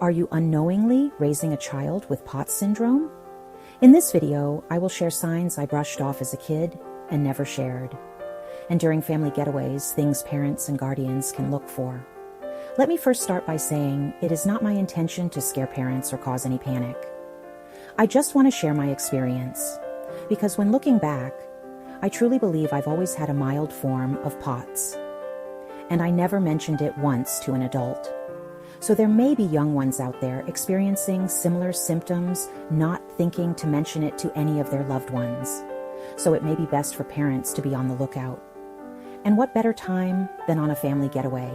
Are you unknowingly raising a child with POTS syndrome? In this video, I will share signs I brushed off as a kid and never shared. And during family getaways, things parents and guardians can look for. Let me first start by saying it is not my intention to scare parents or cause any panic. I just want to share my experience, because when looking back, I truly believe I've always had a mild form of POTS. And I never mentioned it once to an adult. So there may be young ones out there experiencing similar symptoms, not thinking to mention it to any of their loved ones. So it may be best for parents to be on the lookout. And what better time than on a family getaway?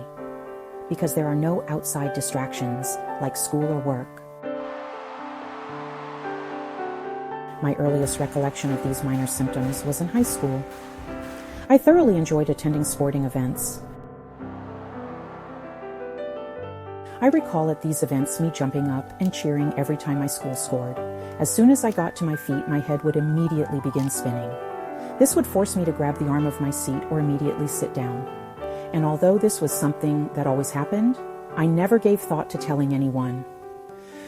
Because there are no outside distractions like school or work. My earliest recollection of these minor symptoms was in high school. I thoroughly enjoyed attending sporting events. I recall at these events me jumping up and cheering every time my school scored. As soon as I got to my feet, my head would immediately begin spinning. This would force me to grab the arm of my seat or immediately sit down. And although this was something that always happened, I never gave thought to telling anyone.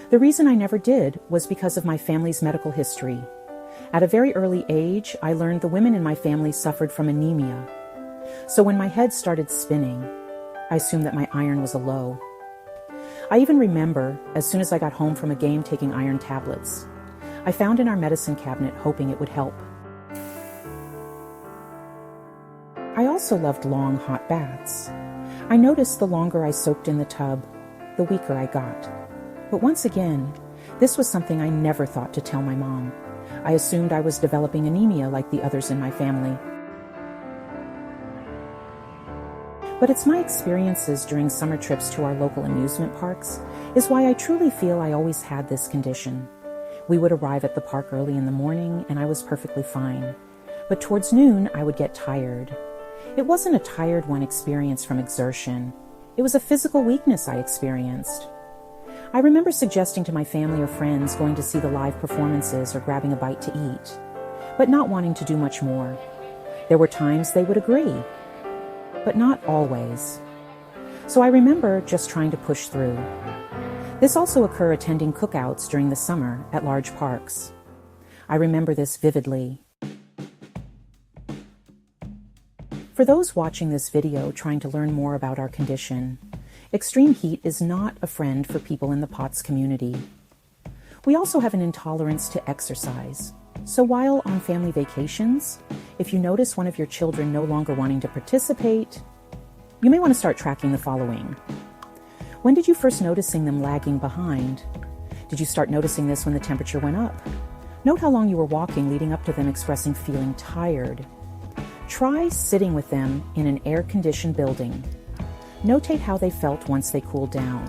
The reason I never did was because of my family's medical history. At a very early age, I learned the women in my family suffered from anemia. So when my head started spinning, I assumed that my iron was a low. I even remember, as soon as I got home from a game, taking iron tablets. I found in our medicine cabinet, hoping it would help. I also loved long, hot baths. I noticed the longer I soaked in the tub, the weaker I got. But once again, this was something I never thought to tell my mom. I assumed I was developing anemia like the others in my family. But it's my experiences during summer trips to our local amusement parks is why I truly feel I always had this condition. We would arrive at the park early in the morning and I was perfectly fine. But towards noon, I would get tired. It wasn't a tired one experience from exertion. It was a physical weakness I experienced. I remember suggesting to my family or friends going to see the live performances or grabbing a bite to eat, but not wanting to do much more. There were times they would agree, but not always. So I remember just trying to push through. This also occurred attending cookouts during the summer at large parks. I remember this vividly. For those watching this video trying to learn more about our condition, extreme heat is not a friend for people in the POTS community. We also have an intolerance to exercise. So while on family vacations, if you notice one of your children no longer wanting to participate, you may want to start tracking the following. When did you first noticing them lagging behind? Did you start noticing this when the temperature went up? Note how long you were walking leading up to them expressing feeling tired. Try sitting with them in an air-conditioned building. Notate how they felt once they cooled down.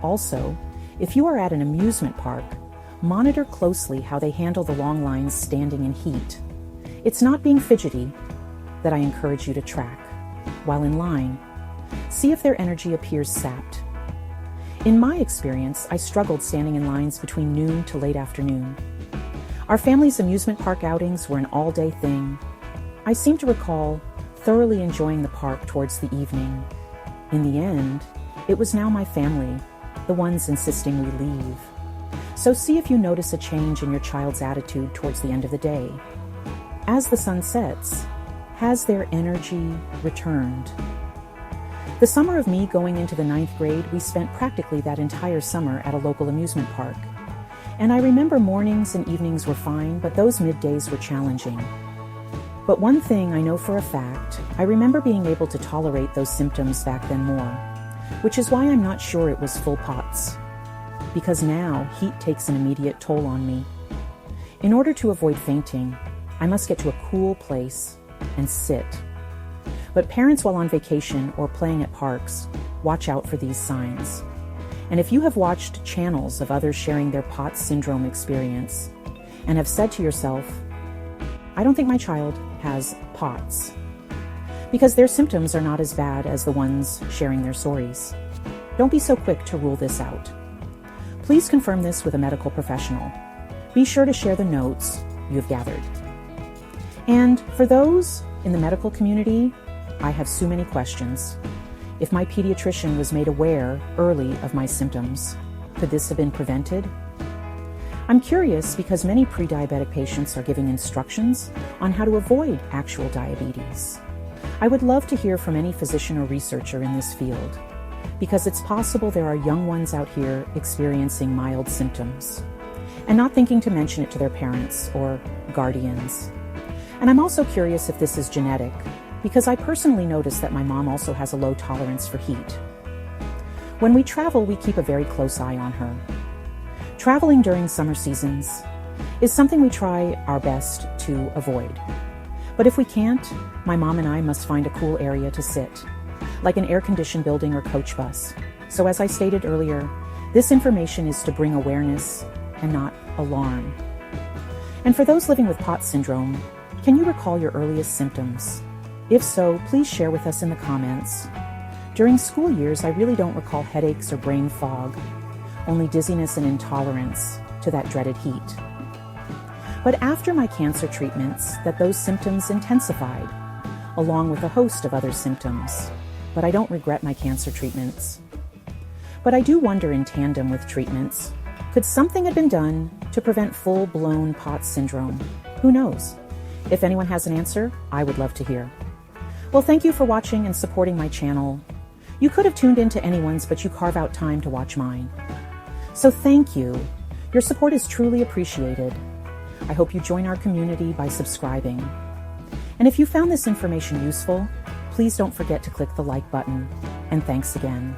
Also, if you are at an amusement park, monitor closely how they handle the long lines standing in heat. It's not being fidgety that I encourage you to track. While in line, see if their energy appears sapped. In my experience, I struggled standing in lines between noon to late afternoon. Our family's amusement park outings were an all-day thing. I seem to recall thoroughly enjoying the park towards the evening. In the end, it was now my family, the ones insisting we leave. So see if you notice a change in your child's attitude towards the end of the day. As the sun sets, has their energy returned? The summer of me going into the 9th grade, we spent practically that entire summer at a local amusement park. And I remember mornings and evenings were fine, but those middays were challenging. But one thing I know for a fact, I remember being able to tolerate those symptoms back then more, which is why I'm not sure it was full POTS. Because now heat takes an immediate toll on me. In order to avoid fainting, I must get to a cool place and sit. But parents while on vacation or playing at parks, watch out for these signs. And if you have watched channels of others sharing their POTS syndrome experience and have said to yourself, I don't think my child has POTS, because their symptoms are not as bad as the ones sharing their stories, don't be so quick to rule this out. Please confirm this with a medical professional. Be sure to share the notes you've gathered. And for those in the medical community, I have so many questions. If my pediatrician was made aware early of my symptoms, Could this have been prevented? I'm curious because many pre-diabetic patients are giving instructions on how to avoid actual diabetes. I would love to hear from any physician or researcher in this field, because it's possible there are young ones out here experiencing mild symptoms and not thinking to mention it to their parents or guardians. And I'm also curious if this is genetic, because I personally notice that my mom also has a low tolerance for heat. When we travel, we keep a very close eye on her. Traveling during summer seasons is something we try our best to avoid. But if we can't, my mom and I must find a cool area to sit, like an air-conditioned building or coach bus. So as I stated earlier, this information is to bring awareness and not alarm. And for those living with POTS syndrome, can you recall your earliest symptoms? If so, please share with us in the comments. During school years, I really don't recall headaches or brain fog, only dizziness and intolerance to that dreaded heat. But after my cancer treatments, those symptoms intensified, along with a host of other symptoms. But I don't regret my cancer treatments. But I do wonder, in tandem with treatments, could something have been done to prevent full-blown POTS syndrome? Who knows? If anyone has an answer, I would love to hear. Well, thank you for watching and supporting my channel. You could have tuned into anyone's, but you carve out time to watch mine. So thank you. Your support is truly appreciated. I hope you join our community by subscribing. And if you found this information useful, please don't forget to click the like button. And thanks again.